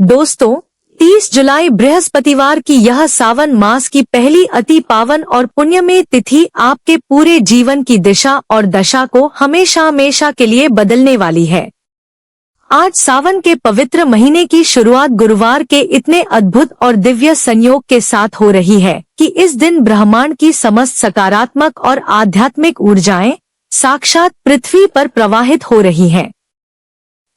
दोस्तों, 30 जुलाई बृहस्पतिवार की यह सावन मास की पहली अति पावन और पुण्यमय तिथि आपके पूरे जीवन की दिशा और दशा को हमेशा हमेशा के लिए बदलने वाली है। आज सावन के पवित्र महीने की शुरुआत गुरुवार के इतने अद्भुत और दिव्य संयोग के साथ हो रही है कि इस दिन ब्रह्मांड की समस्त सकारात्मक और आध्यात्मिक ऊर्जाएं साक्षात पृथ्वी पर प्रवाहित हो रही हैं।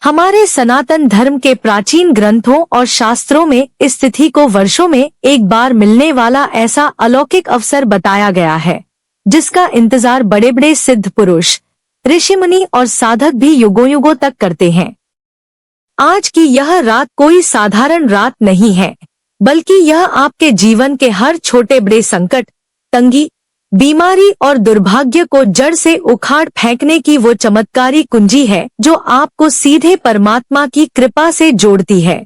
हमारे सनातन धर्म के प्राचीन ग्रंथों और शास्त्रों में इस तिथि को वर्षों में एक बार मिलने वाला ऐसा अलौकिक अवसर बताया गया है, जिसका इंतजार बड़े बड़े सिद्ध पुरुष, ऋषिमुनि और साधक भी युगों युगों तक करते हैं। आज की यह रात कोई साधारण रात नहीं है, बल्कि यह आपके जीवन के हर छोटे बड़े संकट, तंगी, बीमारी और दुर्भाग्य को जड़ से उखाड़ फेंकने की वो चमत्कारी कुंजी है जो आपको सीधे परमात्मा की कृपा से जोड़ती है।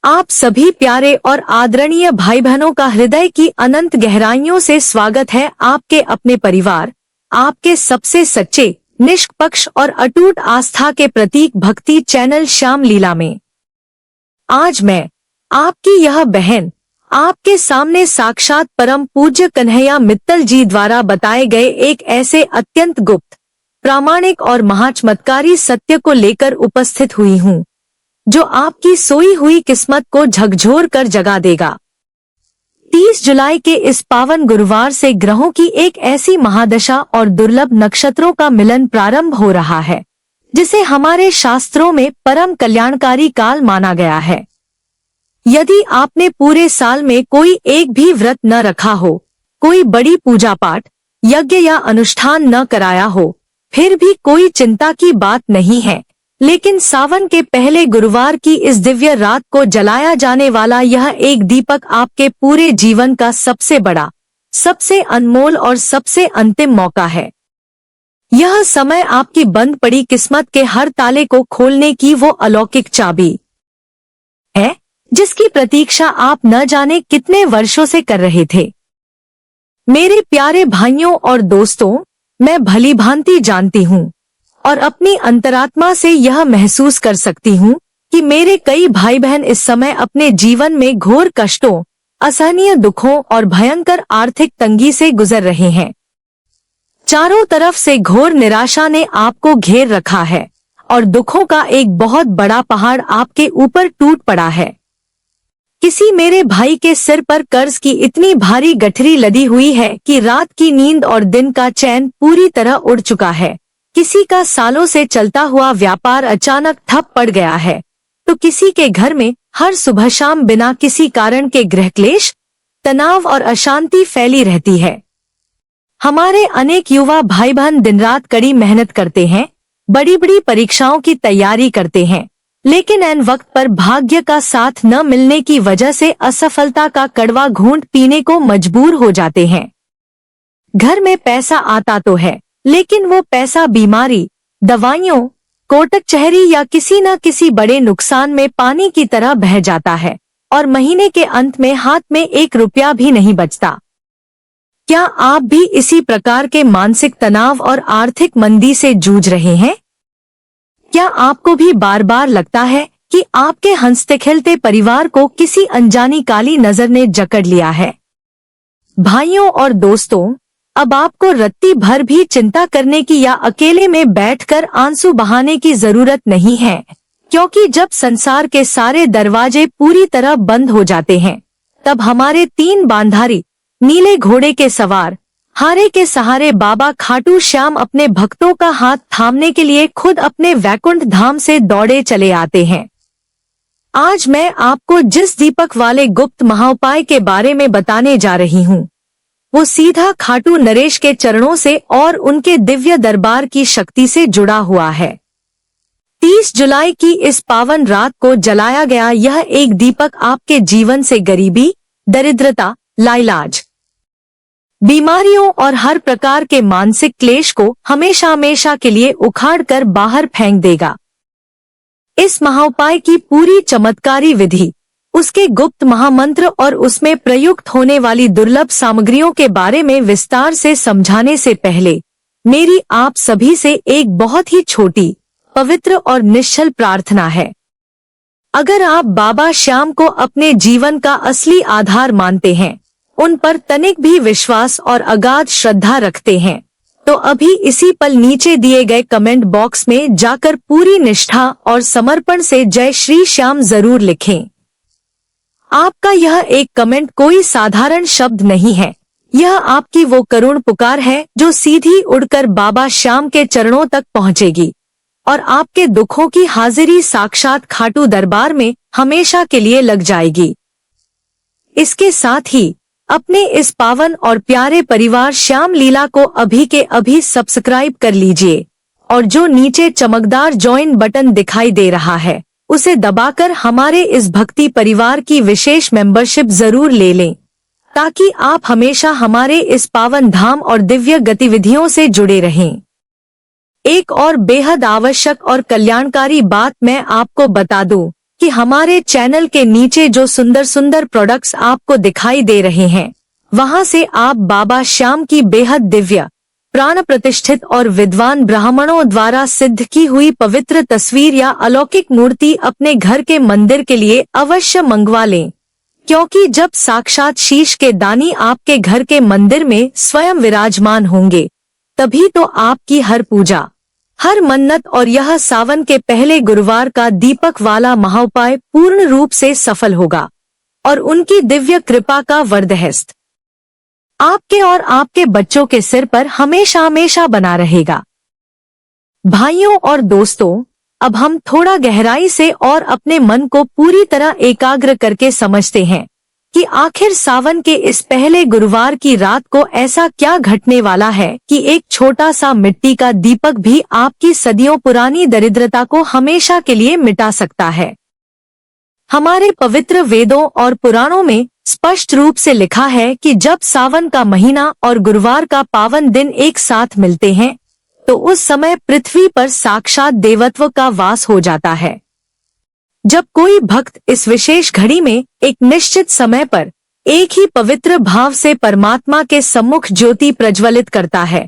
आप सभी प्यारे और आदरणीय भाई बहनों का हृदय की अनंत गहराइयों से स्वागत है आपके अपने परिवार, आपके सबसे सच्चे, निष्पक्ष और अटूट आस्था के प्रतीक भक्ति चैनल श्याम लीला में। आज मैं आपकी यह बहन आपके सामने साक्षात परम पूज्य कन्हैया मित्तल जी द्वारा बताए गए एक ऐसे अत्यंत गुप्त, प्रामाणिक और महाचमत्कारी सत्य को लेकर उपस्थित हुई हूँ, जो आपकी सोई हुई किस्मत को झकझोर कर जगा देगा। 30 जुलाई के इस पावन गुरुवार से ग्रहों की एक ऐसी महादशा और दुर्लभ नक्षत्रों का मिलन प्रारंभ हो रहा है, जिसे हमारे शास्त्रों में परम कल्याणकारी काल माना गया है। यदि आपने पूरे साल में कोई एक भी व्रत न रखा हो, कोई बड़ी पूजा पाठ, यज्ञ या अनुष्ठान न कराया हो, फिर भी कोई चिंता की बात नहीं है। लेकिन सावन के पहले गुरुवार की इस दिव्य रात को जलाया जाने वाला यह एक दीपक आपके पूरे जीवन का सबसे बड़ा, सबसे अनमोल और सबसे अंतिम मौका है। यह समय आपकी बंद पड़ी किस्मत के हर ताले को खोलने की वो अलौकिक चाबी है, जिसकी प्रतीक्षा आप न जाने कितने वर्षों से कर रहे थे। मेरे प्यारे भाइयों और दोस्तों, मैं भली भांति जानती हूँ और अपनी अंतरात्मा से यह महसूस कर सकती हूँ कि मेरे कई भाई बहन इस समय अपने जीवन में घोर कष्टों, असहनीय दुखों और भयंकर आर्थिक तंगी से गुजर रहे हैं। चारों तरफ से घोर निराशा ने आपको घेर रखा है और दुखों का एक बहुत बड़ा पहाड़ आपके ऊपर टूट पड़ा है। किसी मेरे भाई के सिर पर कर्ज की इतनी भारी गठरी लदी हुई है कि रात की नींद और दिन का चैन पूरी तरह उड़ चुका है। किसी का सालों से चलता हुआ व्यापार अचानक ठप पड़ गया है, तो किसी के घर में हर सुबह शाम बिना किसी कारण के गृह क्लेश, तनाव और अशांति फैली रहती है। हमारे अनेक युवा भाई बहन दिन रात कड़ी मेहनत करते हैं, बड़ी बड़ी परीक्षाओं की तैयारी करते हैं, लेकिन ऐन वक्त पर भाग्य का साथ न मिलने की वजह से असफलता का कड़वा घूंट पीने को मजबूर हो जाते हैं। घर में पैसा आता तो है, लेकिन वो पैसा बीमारी, दवाइयों, कोर्ट कचहरी या किसी न किसी बड़े नुकसान में पानी की तरह बह जाता है और महीने के अंत में हाथ में 1 रुपया भी नहीं बचता। क्या आप भी इसी प्रकार के मानसिक तनाव और आर्थिक मंदी से जूझ रहे हैं? क्या आपको भी बार बार लगता है कि आपके हंसते खेलते परिवार को किसी अनजानी काली नजर ने जकड़ लिया है? भाइयों और दोस्तों, अब आपको रत्ती भर भी चिंता करने की या अकेले में बैठकर आंसू बहाने की जरूरत नहीं है, क्योंकि जब संसार के सारे दरवाजे पूरी तरह बंद हो जाते हैं, तब हमारे 3 बांधारी, नीले घोड़े के सवार, हारे के सहारे बाबा खाटू श्याम अपने भक्तों का हाथ थामने के लिए खुद अपने वैकुंठ धाम से दौड़े चले आते हैं। आज मैं आपको जिस दीपक वाले गुप्त महाउपाय के बारे में बताने जा रही हूँ, वो सीधा खाटू नरेश के चरणों से और उनके दिव्य दरबार की शक्ति से जुड़ा हुआ है। 30 जुलाई की इस पावन रात को जलाया गया यह एक दीपक आपके जीवन से गरीबी, दरिद्रता, लाइलाज, बीमारियों और हर प्रकार के मानसिक क्लेश को हमेशा हमेशा के लिए उखाड़ कर बाहर फेंक देगा। इस महाउपाय की पूरी चमत्कारी विधि, उसके गुप्त महामंत्र और उसमें प्रयुक्त होने वाली दुर्लभ सामग्रियों के बारे में विस्तार से समझाने से पहले मेरी आप सभी से एक बहुत ही छोटी, पवित्र और निश्चल प्रार्थना है। अगर आप बाबा श्याम को अपने जीवन का असली आधार मानते हैं, उन पर तनिक भी विश्वास और अगाध श्रद्धा रखते हैं, तो अभी इसी पल नीचे दिए गए कमेंट बॉक्स में जाकर पूरी निष्ठा और समर्पण से जय श्री श्याम जरूर लिखें। आपका यह एक कमेंट कोई साधारण शब्द नहीं है, यह आपकी वो करुण पुकार है जो सीधी उड़कर बाबा श्याम के चरणों तक पहुंचेगी और आपके दुखों की हाजिरी साक्षात खाटू दरबार में हमेशा के लिए लग जाएगी। इसके साथ ही अपने इस पावन और प्यारे परिवार श्याम लीला को अभी के अभी सब्सक्राइब कर लीजिए और जो नीचे चमकदार ज्वाइन बटन दिखाई दे रहा है उसे दबाकर हमारे इस भक्ति परिवार की विशेष मेंबरशिप जरूर ले लें, ताकि आप हमेशा हमारे इस पावन धाम और दिव्य गतिविधियों से जुड़े रहें। एक और बेहद आवश्यक और कल्याणकारी बात मैं आपको बता दूं कि हमारे चैनल के नीचे जो सुंदर सुंदर प्रोडक्ट्स आपको दिखाई दे रहे हैं, वहां से आप बाबा श्याम की बेहद दिव्य, प्राण प्रतिष्ठित और विद्वान ब्राह्मणों द्वारा सिद्ध की हुई पवित्र तस्वीर या अलौकिक मूर्ति अपने घर के मंदिर के लिए अवश्य मंगवा लें, क्योंकि जब साक्षात शीश के दानी आपके घर के मंदिर में स्वयं विराजमान होंगे, तभी तो आपकी हर पूजा, हर मन्नत और यह सावन के पहले गुरुवार का दीपक वाला महाउपाय पूर्ण रूप से सफल होगा और उनकी दिव्य कृपा का वरदहस्त आपके और आपके बच्चों के सिर पर हमेशा हमेशा बना रहेगा। भाइयों और दोस्तों, अब हम थोड़ा गहराई से और अपने मन को पूरी तरह एकाग्र करके समझते हैं कि आखिर सावन के इस पहले गुरुवार की रात को ऐसा क्या घटने वाला है कि एक छोटा सा मिट्टी का दीपक भी आपकी सदियों पुरानी दरिद्रता को हमेशा के लिए मिटा सकता है। हमारे पवित्र वेदों और पुराणों में स्पष्ट रूप से लिखा है कि जब सावन का महीना और गुरुवार का पावन दिन एक साथ मिलते हैं, तो उस समय पृथ्वी पर साक्षात देवत्व का वास हो जाता है। जब कोई भक्त इस विशेष घड़ी में एक निश्चित समय पर एक ही पवित्र भाव से परमात्मा के सम्मुख ज्योति प्रज्वलित करता है,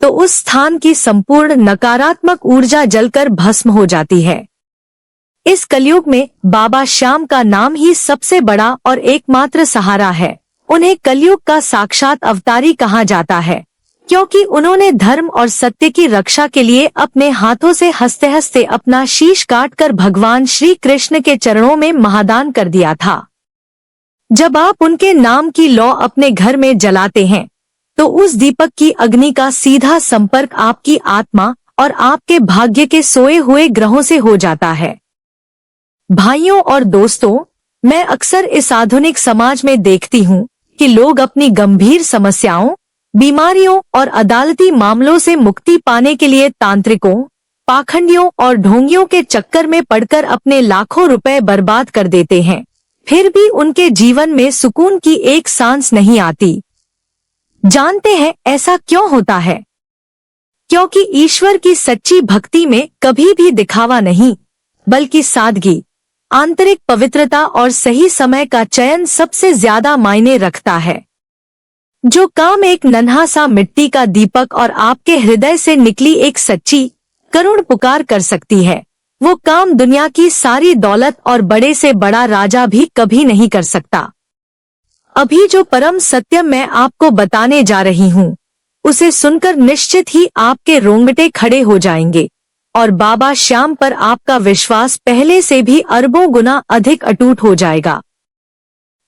तो उस स्थान की संपूर्ण नकारात्मक ऊर्जा जलकर भस्म हो जाती है। इस कलयुग में बाबा श्याम का नाम ही सबसे बड़ा और एकमात्र सहारा है। उन्हें कलयुग का साक्षात अवतारी कहा जाता है, क्योंकि उन्होंने धर्म और सत्य की रक्षा के लिए अपने हाथों से हंसते हंसते अपना शीश काटकर भगवान श्री कृष्ण के चरणों में महादान कर दिया था। जब आप उनके नाम की लौ अपने घर में जलाते हैं, तो उस दीपक की अग्नि का सीधा संपर्क आपकी आत्मा और आपके भाग्य के सोए हुए ग्रहों से हो जाता है। भाइयों और दोस्तों, मैं अक्सर इस आधुनिक समाज में देखती हूँ कि लोग अपनी गंभीर समस्याओं, बीमारियों और अदालती मामलों से मुक्ति पाने के लिए तांत्रिकों, पाखंडियों और ढोंगियों के चक्कर में पड़कर अपने लाखों रुपए बर्बाद कर देते हैं, फिर भी उनके जीवन में सुकून की एक सांस नहीं आती। जानते हैं ऐसा क्यों होता है? क्योंकि ईश्वर की सच्ची भक्ति में कभी भी दिखावा नहीं, बल्कि सादगी, आंतरिक पवित्रता और सही समय का चयन सबसे ज्यादा मायने रखता है। जो काम एक नन्हा सा मिट्टी का दीपक और आपके हृदय से निकली एक सच्ची करुण पुकार कर सकती है, वो काम दुनिया की सारी दौलत और बड़े से बड़ा राजा भी कभी नहीं कर सकता। अभी जो परम सत्य मैं आपको बताने जा रही हूँ, उसे सुनकर निश्चित ही आपके रोंगटे खड़े हो जाएंगे और बाबा श्याम पर आपका विश्वास पहले से भी अरबों गुना अधिक अटूट हो जाएगा।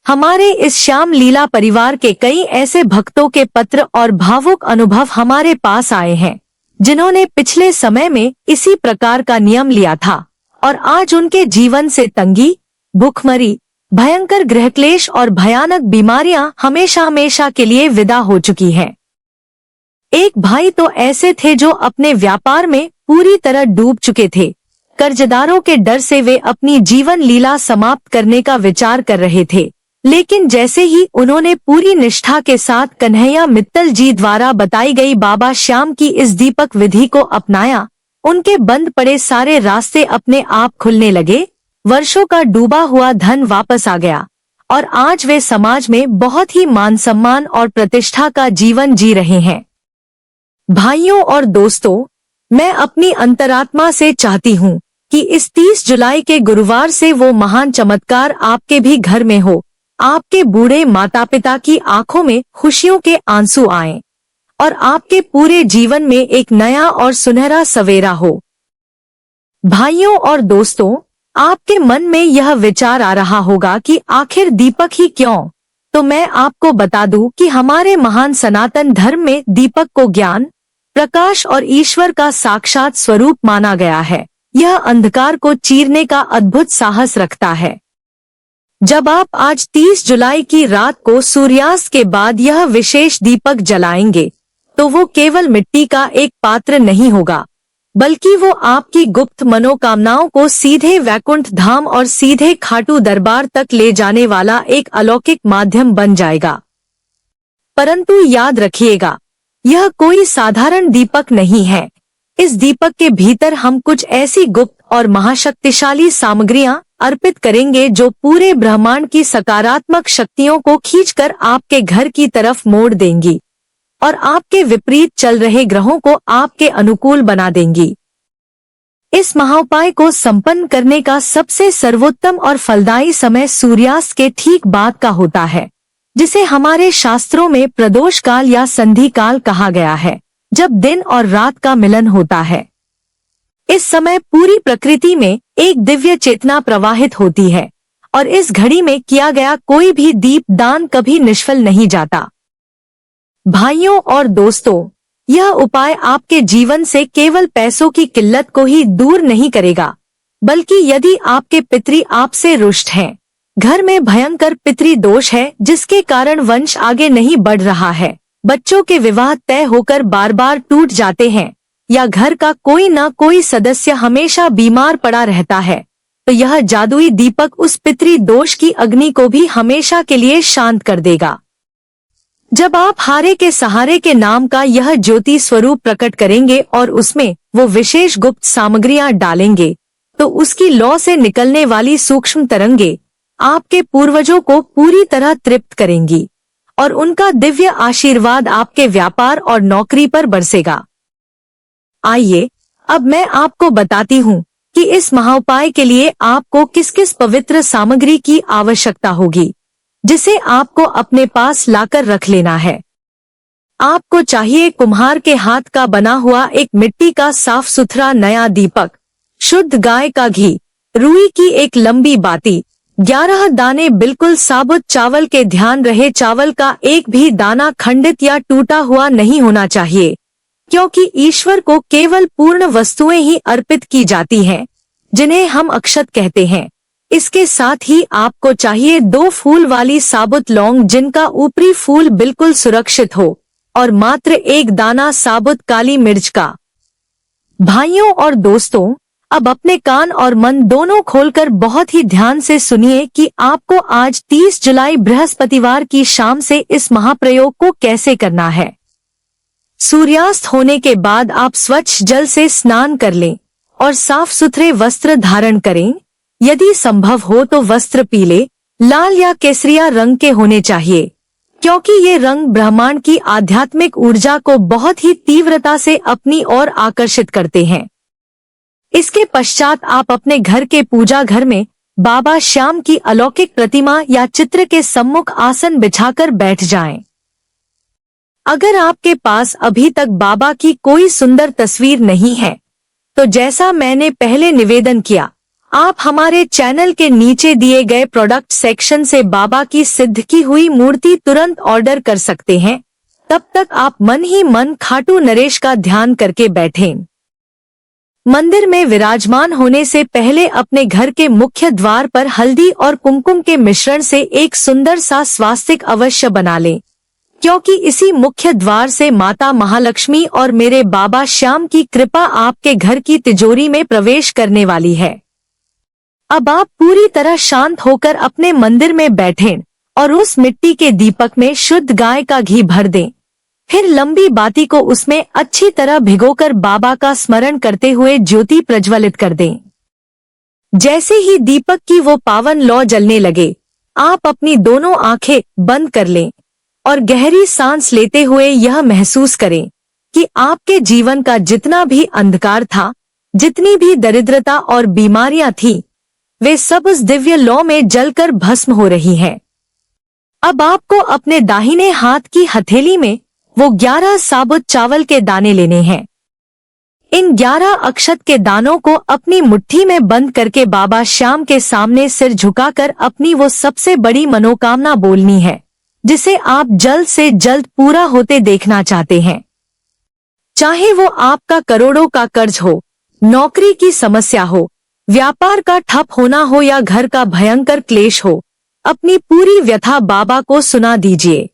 हमारे इस श्याम लीला परिवार के कई ऐसे भक्तों के पत्र और भावुक अनुभव हमारे पास आए हैं, जिन्होंने पिछले समय में इसी प्रकार का नियम लिया था और आज उनके जीवन से तंगी, भूखमरी, भयंकर गृहक्लेश और भयानक बीमारियां हमेशा हमेशा के लिए विदा हो चुकी हैं। एक भाई तो ऐसे थे जो अपने व्यापार में पूरी तरह डूब चुके थे। कर्जदारों के डर से वे अपनी जीवन लीला समाप्त करने का विचार कर रहे थे, लेकिन जैसे ही उन्होंने पूरी निष्ठा के साथ कन्हैया मित्तल जी द्वारा बताई गई बाबा श्याम की इस दीपक विधि को अपनाया, उनके बंद पड़े सारे रास्ते अपने आप खुलने लगे। वर्षों का डूबा हुआ धन वापस आ गया और आज वे समाज में बहुत ही मान सम्मान और प्रतिष्ठा का जीवन जी रहे हैं। भाइयों और दोस्तों, मैं अपनी अंतरात्मा से चाहती हूँ कि इस 30 जुलाई के गुरुवार से वो महान चमत्कार आपके भी घर में हो, आपके बूढ़े माता पिता की आंखों में खुशियों के आंसू आएं और आपके पूरे जीवन में एक नया और सुनहरा सवेरा हो। भाइयों और दोस्तों, आपके मन में यह विचार आ रहा होगा कि आखिर दीपक ही क्यों? तो मैं आपको बता दूं कि हमारे महान सनातन धर्म में दीपक को ज्ञान, प्रकाश और ईश्वर का साक्षात स्वरूप माना गया है। यह अंधकार को चीरने का अद्भुत साहस रखता है। जब आप आज 30 जुलाई की रात को सूर्यास्त के बाद यह विशेष दीपक जलाएंगे, तो वो केवल मिट्टी का एक पात्र नहीं होगा, बल्कि वो आपकी गुप्त मनोकामनाओं को सीधे वैकुंठ धाम और सीधे खाटू दरबार तक ले जाने वाला एक अलौकिक माध्यम बन जाएगा। परंतु याद रखिएगा, यह कोई साधारण दीपक नहीं है। इस दीपक के भीतर हम कुछ ऐसी गुप्त और महाशक्तिशाली सामग्रियां अर्पित करेंगे जो पूरे ब्रह्मांड की सकारात्मक शक्तियों को खींचकर आपके घर की तरफ मोड़ देंगी और आपके विपरीत चल रहे ग्रहों को आपके अनुकूल बना देंगी। इस महाउपाय को संपन्न करने का सबसे सर्वोत्तम और फलदायी समय सूर्यास्त के ठीक बाद का होता है, जिसे हमारे शास्त्रों में प्रदोष काल या संधि काल कहा गया है, जब दिन और रात का मिलन होता है। इस समय पूरी प्रकृति में एक दिव्य चेतना प्रवाहित होती है और इस घड़ी में किया गया कोई भी दीप दान कभी निष्फल नहीं जाता। भाइयों और दोस्तों, यह उपाय आपके जीवन से केवल पैसों की किल्लत को ही दूर नहीं करेगा, बल्कि यदि आपके पितृ आपसे रुष्ट हैं, घर में भयंकर पितृ दोष है जिसके कारण वंश आगे नहीं बढ़ रहा है, बच्चों के विवाह तय होकर बार बार टूट जाते हैं, या घर का कोई न कोई सदस्य हमेशा बीमार पड़ा रहता है, तो यह जादुई दीपक उस पितृ दोष की अग्नि को भी हमेशा के लिए शांत कर देगा। जब आप हारे के सहारे के नाम का यह ज्योति स्वरूप प्रकट करेंगे और उसमें वो विशेष गुप्त सामग्रियां डालेंगे, तो उसकी लौ से निकलने वाली सूक्ष्म तरंगे आपके पूर्वजों को पूरी तरह तृप्त करेंगी और उनका दिव्य आशीर्वाद आपके व्यापार और नौकरी पर बरसेगा। आइए अब मैं आपको बताती हूँ कि इस महाउपाय के लिए आपको किस किस पवित्र सामग्री की आवश्यकता होगी, जिसे आपको अपने पास लाकर रख लेना है। आपको चाहिए कुम्हार के हाथ का बना हुआ एक मिट्टी का साफ सुथरा नया दीपक, शुद्ध गाय का घी, रुई की एक लंबी बाती, 11 दाने बिल्कुल साबुत चावल के, ध्यान रहे चावल का एक भी दाना खंडित या टूटा हुआ नहीं होना चाहिए, क्योंकि ईश्वर को केवल पूर्ण वस्तुएं ही अर्पित की जाती हैं, जिन्हें हम अक्षत कहते हैं। इसके साथ ही आपको चाहिए 2 फूल वाली साबुत लौंग, जिनका ऊपरी फूल बिल्कुल सुरक्षित हो, और मात्र 1 दाना साबुत काली मिर्च का। भाइयों और दोस्तों, अब अपने कान और मन दोनों खोलकर बहुत ही ध्यान से सुनिए कि आपको आज 30 जुलाई बृहस्पतिवार की शाम से इस महाप्रयोग को कैसे करना है। सूर्यास्त होने के बाद आप स्वच्छ जल से स्नान कर लें और साफ सुथरे वस्त्र धारण करें। यदि संभव हो तो वस्त्र पीले, लाल या केसरिया रंग के होने चाहिए, क्योंकि ये रंग ब्रह्मांड की आध्यात्मिक ऊर्जा को बहुत ही तीव्रता से अपनी ओर आकर्षित करते हैं। इसके पश्चात आप अपने घर के पूजा घर में बाबा श्याम की अलौकिक प्रतिमा या चित्र के सम्मुख आसन बिछाकर बैठ जाएं। अगर आपके पास अभी तक बाबा की कोई सुंदर तस्वीर नहीं है, तो जैसा मैंने पहले निवेदन किया, आप हमारे चैनल के नीचे दिए गए प्रोडक्ट सेक्शन से बाबा की सिद्ध की हुई मूर्ति तुरंत ऑर्डर कर सकते हैं। तब तक आप मन ही मन खाटू नरेश का ध्यान करके बैठें। मंदिर में विराजमान होने से पहले अपने घर के मुख्य द्वार पर हल्दी और कुमकुम के मिश्रण से एक सुंदर सा स्वास्तिक अवश्य बना लें, क्योंकि इसी मुख्य द्वार से माता महालक्ष्मी और मेरे बाबा श्याम की कृपा आपके घर की तिजोरी में प्रवेश करने वाली है। अब आप पूरी तरह शांत होकर अपने मंदिर में बैठें और उस मिट्टी के दीपक में शुद्ध गाय का घी भर दें। फिर लंबी बाती को उसमें अच्छी तरह भिगोकर बाबा का स्मरण करते हुए ज्योति प्रज्वलित कर दें। जैसे ही दीपक की वो पावन लौ जलने लगे, आप अपनी दोनों आंखें बंद कर लें और गहरी सांस लेते हुए यह महसूस करें कि आपके जीवन का जितना भी अंधकार था, जितनी भी दरिद्रता और बीमारियां थी, वे सब उस दिव्य लौ में जलकर भस्म हो रही हैं। अब आपको अपने दाहिने हाथ की हथेली में वो 11 साबुत चावल के दाने लेने हैं। इन 11 अक्षत के दानों को अपनी मुट्ठी में बंद करके बाबा श्याम के सामने सिर झुकाकर अपनी वो सबसे बड़ी मनोकामना बोलनी है, जिसे आप जल्द से जल्द पूरा होते देखना चाहते हैं। चाहे वो आपका करोड़ों का कर्ज हो, नौकरी की समस्या हो, व्यापार का ठप होना हो या घर का भयंकर क्लेश हो, अपनी पूरी व्यथा बाबा को सुना दीजिए।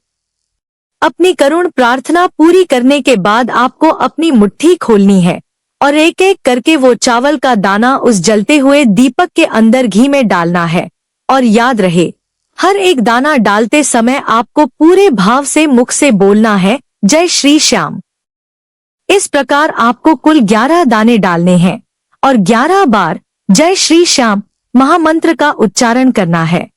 अपनी करुण प्रार्थना पूरी करने के बाद आपको अपनी मुट्ठी खोलनी है और एक एक करके वो चावल का दाना उस जलते हुए दीपक के अंदर घी में डालना है। और याद रहे, हर एक दाना डालते समय आपको पूरे भाव से मुख से बोलना है, जय श्री श्याम। इस प्रकार आपको कुल 11 दाने डालने हैं और 11 बार जय श्री श्याम महामंत्र का उच्चारण करना है।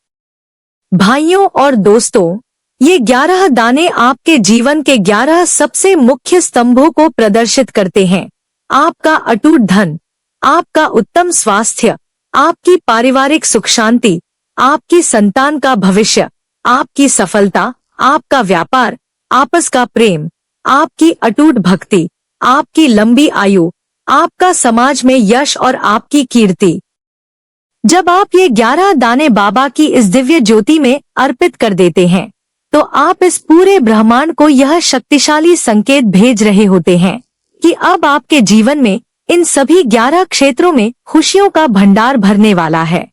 भाइयों और दोस्तों, ये 11 दाने आपके जीवन के 11 सबसे मुख्य स्तंभों को प्रदर्शित करते हैं। आपका अटूट धन, आपका उत्तम स्वास्थ्य, आपकी पारिवारिक सुख शांति, आपकी संतान का भविष्य, आपकी सफलता, आपका व्यापार, आपस का प्रेम, आपकी अटूट भक्ति, आपकी लंबी आयु, आपका समाज में यश और आपकी कीर्ति। जब आप ये 11 दाने बाबा की इस दिव्य ज्योति में अर्पित कर देते हैं, तो आप इस पूरे ब्रह्मांड को यह शक्तिशाली संकेत भेज रहे होते हैं कि अब आपके जीवन में इन सभी 11 क्षेत्रों में खुशियों का भंडार भरने वाला है।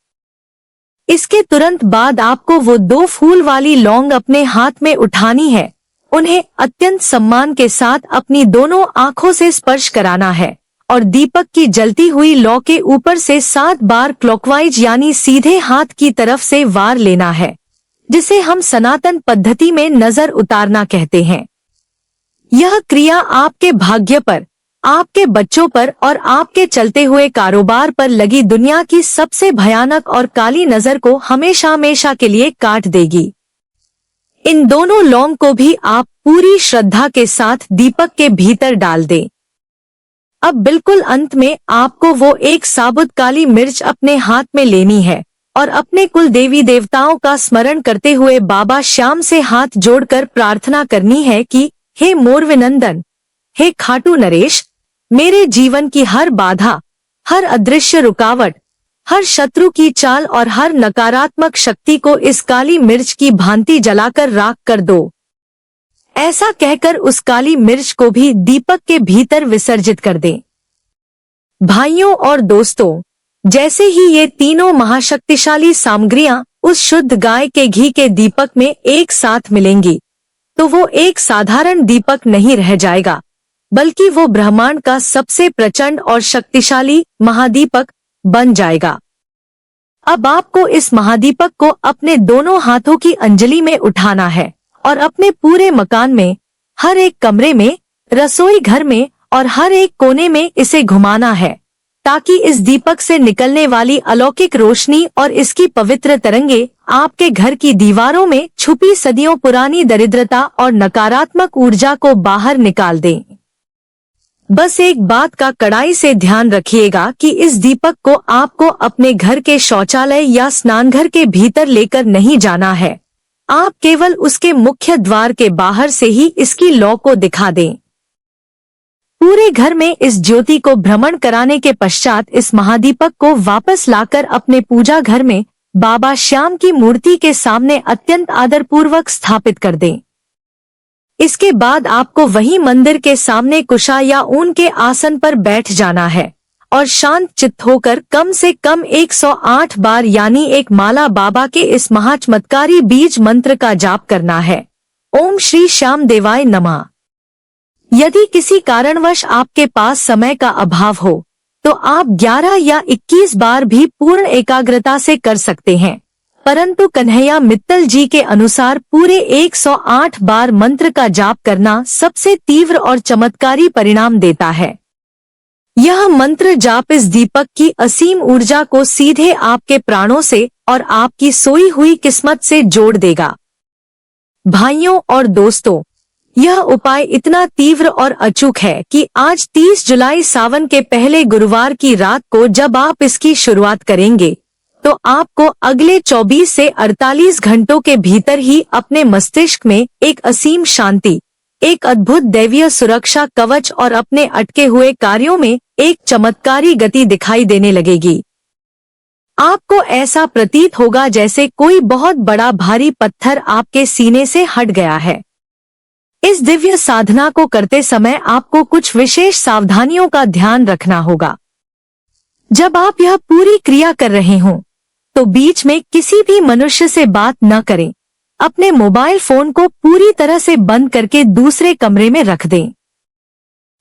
इसके तुरंत बाद आपको वो 2 फूल वाली लौंग अपने हाथ में उठानी है। उन्हें अत्यंत सम्मान के साथ अपनी दोनों आंखों से स्पर्श कराना है और दीपक की जलती हुई लौ के ऊपर से 7 बार क्लॉकवाइज यानी सीधे हाथ की तरफ से वार लेना है, जिसे हम सनातन पद्धति में नजर उतारना कहते हैं। यह क्रिया आपके भाग्य पर, आपके बच्चों पर और आपके चलते हुए कारोबार पर लगी दुनिया की सबसे भयानक और काली नजर को हमेशा हमेशा के लिए काट देगी। इन दोनों लौंग को भी आप पूरी श्रद्धा के साथ दीपक के भीतर डाल दें। अब बिल्कुल अंत में आपको वो एक साबुत काली मिर्च अपने हाथ में लेनी है और अपने कुल देवी देवताओं का स्मरण करते हुए बाबा श्याम से हाथ जोड़कर प्रार्थना करनी है कि हे मोरविनंदन, हे खाटू नरेश, मेरे जीवन की हर बाधा, हर अदृश्य रुकावट, हर शत्रु की चाल और हर नकारात्मक शक्ति को इस काली मिर्च की भांति जलाकर राख कर दो। ऐसा कहकर उस काली मिर्च को भी दीपक के भीतर विसर्जित कर दें। भाइयों और दोस्तों, जैसे ही ये तीनों महाशक्तिशाली सामग्रियां उस शुद्ध गाय के घी के दीपक में एक साथ मिलेंगी, तो वो एक साधारण दीपक नहीं रह जाएगा, बल्कि वो ब्रह्मांड का सबसे प्रचंड और शक्तिशाली महादीपक बन जाएगा। अब आपको इस महादीपक को अपने दोनों हाथों की अंजलि में उठाना है और अपने पूरे मकान में, हर एक कमरे में, रसोई घर में और हर एक कोने में इसे घुमाना है, ताकि इस दीपक से निकलने वाली अलौकिक रोशनी और इसकी पवित्र तरंगे आपके घर की दीवारों में छुपी सदियों पुरानी दरिद्रता और नकारात्मक ऊर्जा को बाहर निकाल दें। बस एक बात का कड़ाई से ध्यान रखिएगा कि इस दीपक को आपको अपने घर के शौचालय या स्नानघर के भीतर लेकर नहीं जाना है। आप केवल उसके मुख्य द्वार के बाहर से ही इसकी लौ को दिखा दें। पूरे घर में इस ज्योति को भ्रमण कराने के पश्चात इस महादीपक को वापस लाकर अपने पूजा घर में बाबा श्याम की मूर्ति के सामने अत्यंत आदरपूर्वक स्थापित कर दें। इसके बाद आपको वही मंदिर के सामने कुशा या ऊन के आसन पर बैठ जाना है और शांत चित्त होकर कम से कम 108 बार यानी एक माला बाबा के इस महाचमत्कारी बीज मंत्र का जाप करना है। ओम श्री श्याम देवाय नमः। यदि किसी कारणवश आपके पास समय का अभाव हो, तो आप 11 या 21 बार भी पूर्ण एकाग्रता से कर सकते हैं, परंतु कन्हैया मित्तल जी के अनुसार पूरे 108 बार मंत्र का जाप करना सबसे तीव्र और चमत्कारी परिणाम देता है। यह मंत्र जाप इस दीपक की असीम ऊर्जा को सीधे आपके प्राणों से और आपकी सोई हुई किस्मत से जोड़ देगा। भाइयों और दोस्तों, यह उपाय इतना तीव्र और अचूक है कि आज 30 जुलाई सावन के पहले गुरुवार की रात को जब आप इसकी शुरुआत करेंगे तो आपको अगले 24 से 48 घंटों के भीतर ही अपने मस्तिष्क में एक असीम शांति, एक अद्भुत दैवीय सुरक्षा कवच और अपने अटके हुए कार्यों में एक चमत्कारी गति दिखाई देने लगेगी। आपको ऐसा प्रतीत होगा जैसे कोई बहुत बड़ा भारी पत्थर आपके सीने से हट गया है। इस दिव्य साधना को करते समय आपको कुछ विशेष सावधानियों का ध्यान रखना होगा। जब आप यह पूरी क्रिया कर रहे हों, तो बीच में किसी भी मनुष्य से बात न करें। अपने मोबाइल फोन को पूरी तरह से बंद करके दूसरे कमरे में रख दें।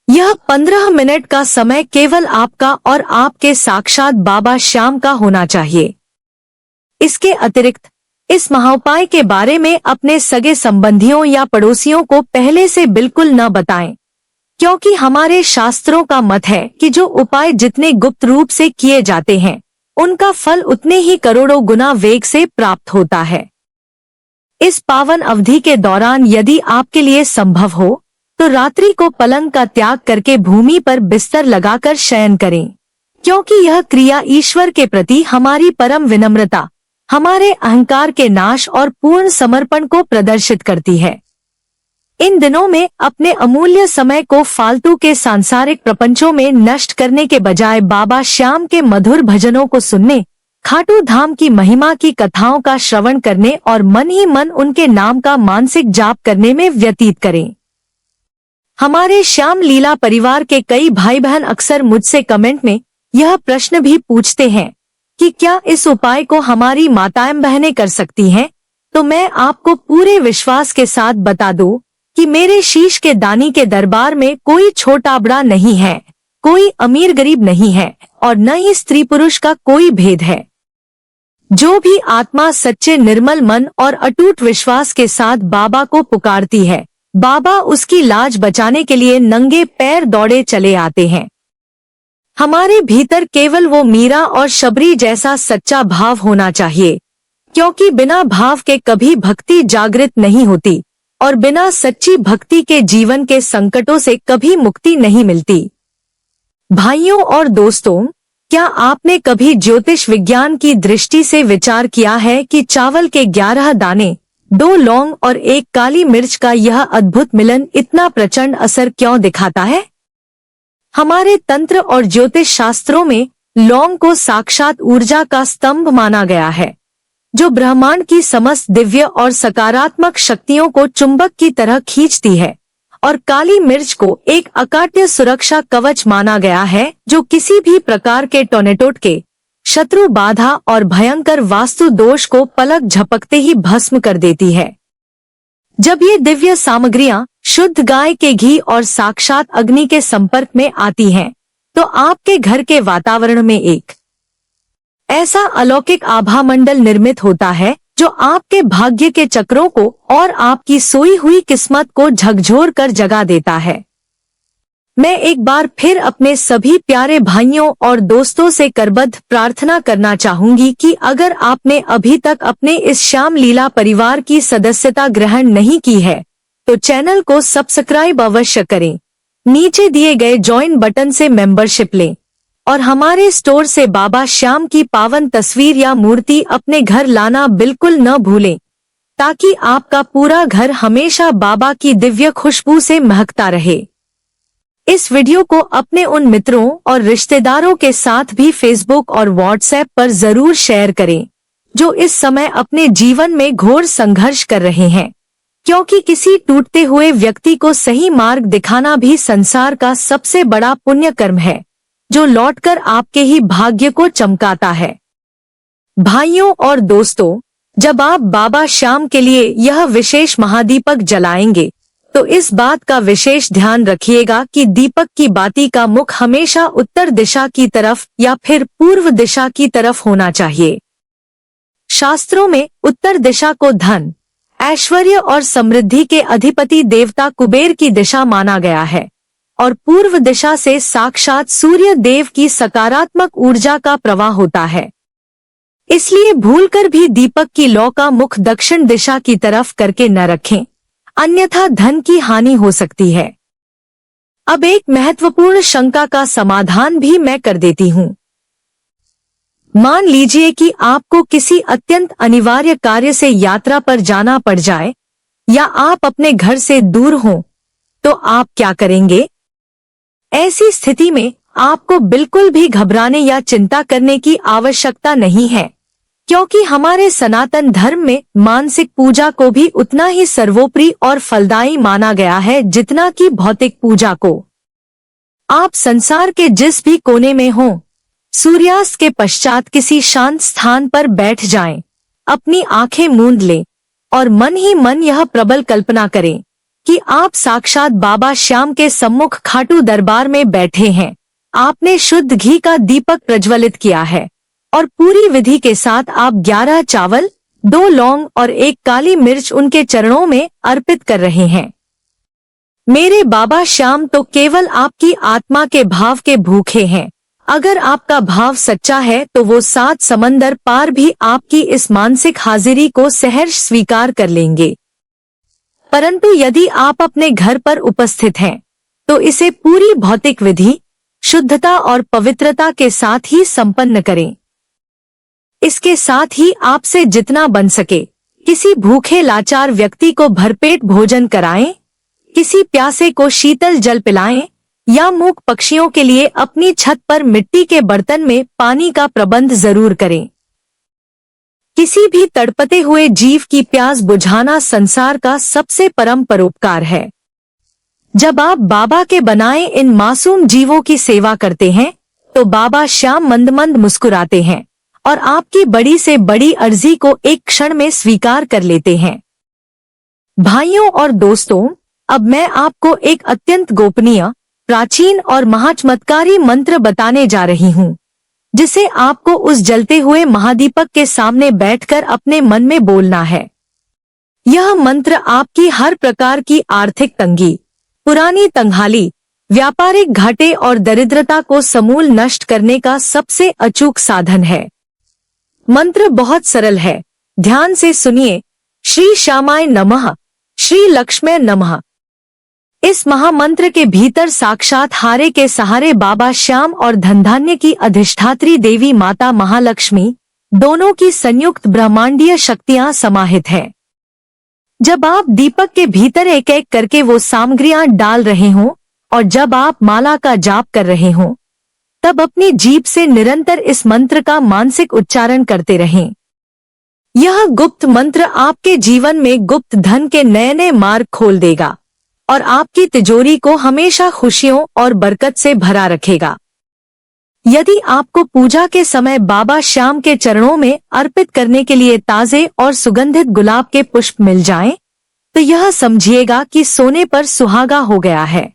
यह 15 मिनट का समय केवल आपका और आपके साक्षात बाबा श्याम का होना चाहिए। इसके अतिरिक्त इस महाउपाय के बारे में अपने सगे संबंधियों या पड़ोसियों को पहले से बिल्कुल न बताएं, क्योंकि हमारे शास्त्रों का मत है कि जो उपाय जितने गुप्त रूप से किए जाते हैं उनका फल उतने ही करोड़ों गुना वेग से प्राप्त होता है। इस पावन अवधि के दौरान यदि आपके लिए संभव हो तो रात्रि को पलंग का त्याग करके भूमि पर बिस्तर लगाकर शयन करें, क्योंकि यह क्रिया ईश्वर के प्रति हमारी परम विनम्रता, हमारे अहंकार के नाश और पूर्ण समर्पण को प्रदर्शित करती है। इन दिनों में अपने अमूल्य समय को फालतू के सांसारिक प्रपंचों में नष्ट करने के बजाय बाबा श्याम के मधुर भजनों को सुनने, खाटू धाम की महिमा की कथाओं का श्रवण करने और मन ही मन उनके नाम का मानसिक जाप करने में व्यतीत करें। हमारे श्याम लीला परिवार के कई भाई बहन अक्सर मुझसे कमेंट में यह प्रश्न भी पूछते हैं कि क्या इस उपाय को हमारी माताएं बहनें कर सकती हैं? तो मैं आपको पूरे विश्वास के साथ बता दूं कि मेरे शीश के दानी के दरबार में कोई छोटा बड़ा नहीं है, कोई अमीर गरीब नहीं है और न ही स्त्री पुरुष का कोई भेद है। जो भी आत्मा सच्चे निर्मल मन और अटूट विश्वास के साथ बाबा को पुकारती है, बाबा उसकी लाज बचाने के लिए नंगे पैर दौड़े चले आते हैं। हमारे भीतर केवल वो मीरा और शबरी जैसा सच्चा भाव होना चाहिए, क्योंकि बिना भाव के कभी भक्ति जागृत नहीं होती और बिना सच्ची भक्ति के जीवन के संकटों से कभी मुक्ति नहीं मिलती। भाइयों और दोस्तों, क्या आपने कभी ज्योतिष विज्ञान की दृष्टि से विचार किया है कि चावल के 11 दाने, 2 लौंग और 1 काली मिर्च का यह अद्भुत मिलन इतना प्रचंड असर क्यों दिखाता है? हमारे तंत्र और ज्योतिष शास्त्रों में लौंग को साक्षात ऊर्जा का स्तंभ माना गया है, जो ब्रह्मांड की समस्त दिव्य और सकारात्मक शक्तियों को चुंबक की तरह खींचती है, और काली मिर्च को एक अकाट्य सुरक्षा कवच माना गया है, जो किसी भी प्रकार के टोर्नेडो के शत्रु बाधा और भयंकर वास्तु दोष को पलक झपकते ही भस्म कर देती है। जब ये दिव्य सामग्रियां शुद्ध गाय के घी और साक्षात अग्नि के संपर्क में आती हैं, तो आपके घर के वातावरण में एक ऐसा अलौकिक आभा मंडल निर्मित होता है जो आपके भाग्य के चक्रों को और आपकी सोई हुई किस्मत को झकझोर कर जगा देता है। मैं एक बार फिर अपने सभी प्यारे भाइयों और दोस्तों से करबद्ध प्रार्थना करना चाहूंगी कि अगर आपने अभी तक अपने इस श्याम लीला परिवार की सदस्यता ग्रहण नहीं की है तो चैनल को सब्सक्राइब अवश्य करें। नीचे दिए गए ज्वाइन बटन से मेंबरशिप लें और हमारे स्टोर से बाबा श्याम की पावन तस्वीर या मूर्ति अपने घर लाना बिल्कुल न भूलें, ताकि आपका पूरा घर हमेशा बाबा की दिव्य खुशबू से महकता रहे। इस वीडियो को अपने उन मित्रों और रिश्तेदारों के साथ भी फेसबुक और व्हाट्सएप पर जरूर शेयर करें जो इस समय अपने जीवन में घोर संघर्ष कर रहे हैं, क्योंकि किसी टूटते हुए व्यक्ति को सही मार्ग दिखाना भी संसार का सबसे बड़ा पुण्य कर्म है, जो लौटकर आपके ही भाग्य को चमकाता है। भाइयों और दोस्तों, जब आप बाबा श्याम के लिए यह विशेष महादीपक जलाएंगे तो इस बात का विशेष ध्यान रखिएगा कि दीपक की बाती का मुख हमेशा उत्तर दिशा की तरफ या फिर पूर्व दिशा की तरफ होना चाहिए। शास्त्रों में उत्तर दिशा को धन, ऐश्वर्य और समृद्धि के अधिपति देवता कुबेर की दिशा माना गया है और पूर्व दिशा से साक्षात सूर्य देव की सकारात्मक ऊर्जा का प्रवाह होता है। इसलिए भूलकर भी दीपक की लौ का मुख दक्षिण दिशा की तरफ करके न रखें। अन्यथा धन की हानि हो सकती है। अब एक महत्वपूर्ण शंका का समाधान भी मैं कर देती हूँ। मान लीजिए कि आपको किसी अत्यंत अनिवार्य कार्य से यात्रा पर जाना पड़ जाए या आप अपने घर से दूर हों, तो आप क्या करेंगे? ऐसी स्थिति में आपको बिल्कुल भी घबराने या चिंता करने की आवश्यकता नहीं है, क्योंकि हमारे सनातन धर्म में मानसिक पूजा को भी उतना ही सर्वोपरि और फलदायी माना गया है जितना कि भौतिक पूजा को। आप संसार के जिस भी कोने में हों, सूर्यास्त के पश्चात किसी शांत स्थान पर बैठ जाएं, अपनी आंखें मूंद लें और मन ही मन यह प्रबल कल्पना करें कि आप साक्षात बाबा श्याम के सम्मुख खाटू दरबार में बैठे हैं। आपने शुद्ध घी का दीपक प्रज्वलित किया है और पूरी विधि के साथ आप 11 चावल, 2 लौंग और 1 काली मिर्च उनके चरणों में अर्पित कर रहे हैं। मेरे बाबा श्याम तो केवल आपकी आत्मा के भाव के भूखे हैं। अगर आपका भाव सच्चा है तो वो 7 समंदर पार भी आपकी इस मानसिक हाजिरी को सहर्ष स्वीकार कर लेंगे। परंतु यदि आप अपने घर पर उपस्थित हैं, तो इसे पूरी भौतिक विधि, शुद्धता और पवित्रता के साथ ही संपन्न करें। इसके साथ ही आपसे जितना बन सके किसी भूखे लाचार व्यक्ति को भरपेट भोजन कराएं, किसी प्यासे को शीतल जल पिलाएं या मूक पक्षियों के लिए अपनी छत पर मिट्टी के बर्तन में पानी का प्रबंध जरूर करें। किसी भी तड़पते हुए जीव की प्यास बुझाना संसार का सबसे परम परोपकार है। जब आप बाबा के बनाए इन मासूम जीवों की सेवा करते हैं, तो बाबा श्याम मंद मंद मुस्कुराते हैं और आपकी बड़ी से बड़ी अर्जी को एक क्षण में स्वीकार कर लेते हैं। भाइयों और दोस्तों, अब मैं आपको एक अत्यंत गोपनीय, प्राचीन और महाचमत्कारी मंत्र बताने जा रही हूँ, जिसे आपको उस जलते हुए महादीपक के सामने बैठकर अपने मन में बोलना है। यह मंत्र आपकी हर प्रकार की आर्थिक तंगी, पुरानी तंगहाली, व्यापारिक घाटे और दरिद्रता को समूल नष्ट करने का सबसे अचूक साधन है। मंत्र बहुत सरल है, ध्यान से सुनिए। श्री श्यामाय नमः, श्री लक्ष्मय नमः। इस महामंत्र के भीतर साक्षात हारे के सहारे बाबा श्याम और धनधान्य की अधिष्ठात्री देवी माता महालक्ष्मी दोनों की संयुक्त ब्रह्मांडीय शक्तियां समाहित है। जब आप दीपक के भीतर एक एक करके वो सामग्रियां डाल रहे हों और जब आप माला का जाप कर रहे हों, तब अपनी जीभ से निरंतर इस मंत्र का मानसिक उच्चारण करते रहें। यह गुप्त मंत्र आपके जीवन में गुप्त धन के नए नए मार्ग खोल देगा और आपकी तिजोरी को हमेशा खुशियों और बरकत से भरा रखेगा। यदि आपको पूजा के समय बाबा श्याम के चरणों में अर्पित करने के लिए ताजे और सुगंधित गुलाब के पुष्प मिल जाएं, तो यह समझिएगा कि सोने पर सुहागा हो गया है।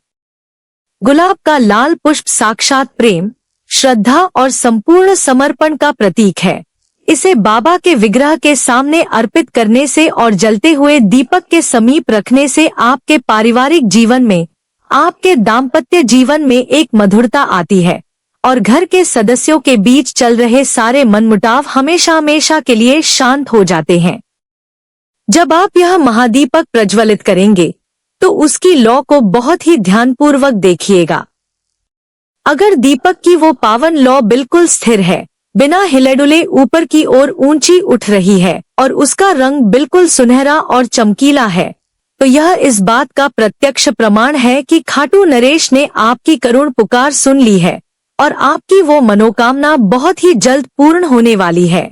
गुलाब का लाल पुष्प साक्षात प्रेम, श्रद्धा और संपूर्ण समर्पण का प्रतीक है। इसे बाबा के विग्रह के सामने अर्पित करने से और जलते हुए दीपक के समीप रखने से आपके पारिवारिक जीवन में, आपके दाम्पत्य जीवन में एक मधुरता आती है और घर के सदस्यों के बीच चल रहे सारे मनमुटाव हमेशा हमेशा के लिए शांत हो जाते हैं। जब आप यह महादीपक प्रज्वलित करेंगे, तो उसकी लौ को बहुत ही ध्यानपूर्वक देखिएगा। अगर दीपक की वो पावन लौ बिल्कुल स्थिर है, बिना हिलेडुले ऊपर की ओर ऊंची उठ रही है और उसका रंग बिल्कुल सुनहरा और चमकीला है, तो यह इस बात का प्रत्यक्ष प्रमाण है कि खाटू नरेश ने आपकी करुण पुकार सुन ली है और आपकी वो मनोकामना बहुत ही जल्द पूर्ण होने वाली है।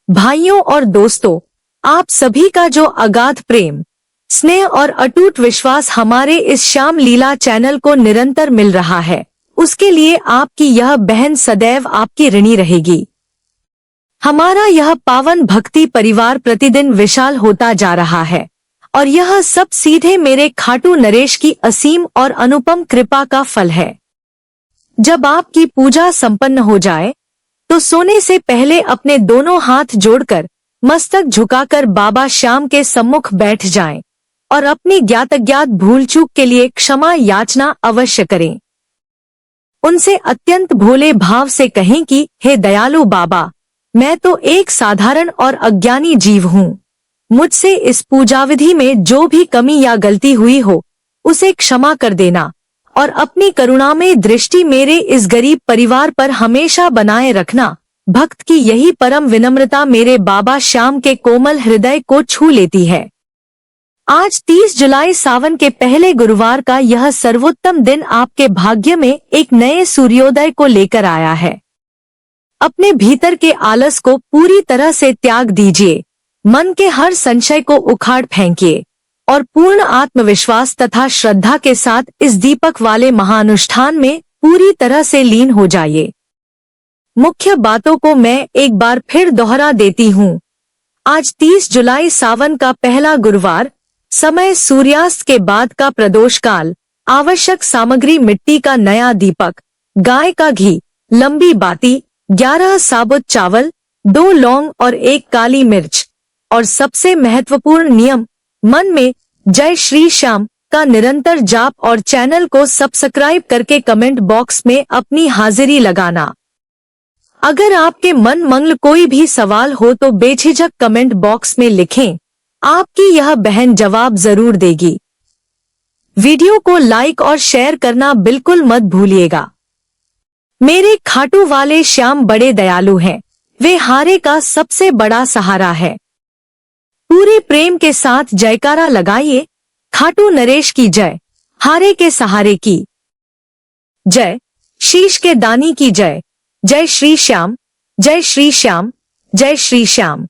भाइयों और दोस्तों, आप सभी का जो अगाध प्रेम, स्नेह और अटूट विश्वास हमारे इस श्याम लीला चैनल को निरंतर मिल रहा है, उसके लिए आपकी यह बहन सदैव आपकी ऋणी रहेगी। हमारा यह पावन भक्ति परिवार प्रतिदिन विशाल होता जा रहा है और यह सब सीधे मेरे खाटू नरेश की असीम और अनुपम कृपा का फल है। जब आपकी पूजा संपन्न हो जाए, तो सोने से पहले अपने दोनों हाथ जोड़कर मस्तक झुकाकर बाबा श्याम के सम्मुख बैठ जाएं और अपनी ज्ञात अज्ञात भूल चूक के लिए क्षमा याचना अवश्य करें। उनसे अत्यंत भोले भाव से कहें कि हे दयालु बाबा, मैं तो एक साधारण और अज्ञानी जीव हूँ। मुझसे इस पूजाविधि में जो भी कमी या गलती हुई हो उसे क्षमा कर देना और अपनी करुणा में दृष्टि मेरे इस गरीब परिवार पर हमेशा बनाए रखना। भक्त की यही परम विनम्रता मेरे बाबा श्याम के कोमल हृदय को छू लेती है। आज 30 जुलाई सावन के पहले गुरुवार का यह सर्वोत्तम दिन आपके भाग्य में एक नए सूर्योदय को लेकर आया है। अपने भीतर के आलस को पूरी तरह से त्याग दीजिए, मन के हर संशय को उखाड़ फेंकिए और पूर्ण आत्मविश्वास तथा श्रद्धा के साथ इस दीपक वाले महानुष्ठान में पूरी तरह से लीन हो जाइए। मुख्य बातों को मैं एक बार फिर दोहरा देती हूँ। आज 30 जुलाई सावन का पहला गुरुवार, समय सूर्यास्त के बाद का प्रदोष काल, आवश्यक सामग्री मिट्टी का नया दीपक, गाय का घी, लंबी बाती, 11 साबुत चावल, 2 लौंग और 1 काली मिर्च और सबसे महत्वपूर्ण नियम, मन में जय श्री श्याम का निरंतर जाप और चैनल को सब्सक्राइब करके कमेंट बॉक्स में अपनी हाजिरी लगाना। अगर आपके मन मंगल कोई भी सवाल हो तो बेझिझक कमेंट बॉक्स में लिखें, आपकी यह बहन जवाब जरूर देगी। वीडियो को लाइक और शेयर करना बिल्कुल मत भूलिएगा। मेरे खाटू वाले श्याम बड़े दयालु हैं, वे हारे का सबसे बड़ा सहारा है। पूरे प्रेम के साथ जयकारा लगाइए, खाटू नरेश की जय, हारे के सहारे की जय, शीश के दानी की जय, जय श्री श्याम, जय श्री श्याम, जय श्री श्याम।